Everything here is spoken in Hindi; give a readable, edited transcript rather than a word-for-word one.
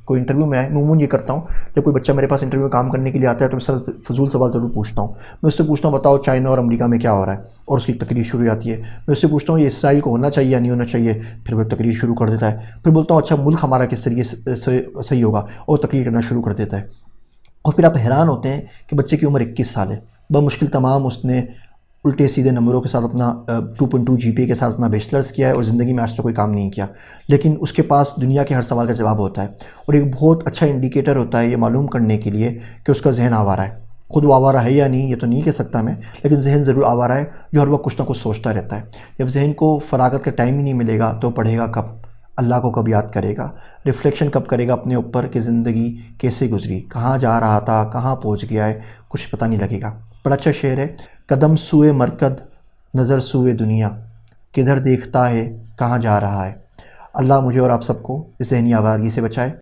कोई इंटरव्यू में आए, मैं उमूमन ये करता हूँ जब कोई बच्चा मेरे पास इंटरव्यू में काम करने के लिए आता है तो मैं सर फजूल सवाल ज़रूर पूछता हूँ। मैं उससे पूछता हूँ बताओ चाइना और अमेरिका में क्या हो रहा है, और उसकी तकरीर शुरू हो जाती है। मैं उससे पूछता हूँ ये इसराइल को होना चाहिए या नहीं होना चाहिए, फिर वो तकरीर शुरू कर देता है। फिर बोलता हूँ अच्छा मुल्क हमारा किस तरीके से सही होगा, और तकरीर करना शुरू कर देता है। और फिर आप हैरान होते हैं कि बच्चे की उम्र 21 साल है, बमुश्किल तमाम उसने उल्टे सीधे नंबरों के साथ अपना 2.2 जीपीए के साथ अपना बैचलर्स किया है और ज़िंदगी में आज तक कोई काम नहीं किया, लेकिन उसके पास दुनिया के हर सवाल का जवाब होता है। और एक बहुत अच्छा इंडिकेटर होता है ये मालूम करने के लिए कि उसका जहन आवारा है। खुद वो आवारा है या नहीं ये तो नहीं कह सकता मैं, लेकिन जहन ज़रूर आवारा है जो हर वक्त कुछ ना कुछ सोचता रहता है। जब जहन को फ़रागत का टाइम ही नहीं मिलेगा तो पढ़ेगा कब, अल्लाह को कब याद करेगा, रिफ़्लेक्शन कब करेगा अपने ऊपर कि ज़िंदगी कैसे गुजरी, कहाँ जा रहा था, कहाँ पहुँच गया है, कुछ पता नहीं लगेगा। बड़ा अच्छा शेर है, कदम सूए मरकद नज़र सूए दुनिया, किधर देखता है कहाँ जा रहा है। अल्लाह मुझे और आप सबको इस ज़हनी आवारगी से बचाए।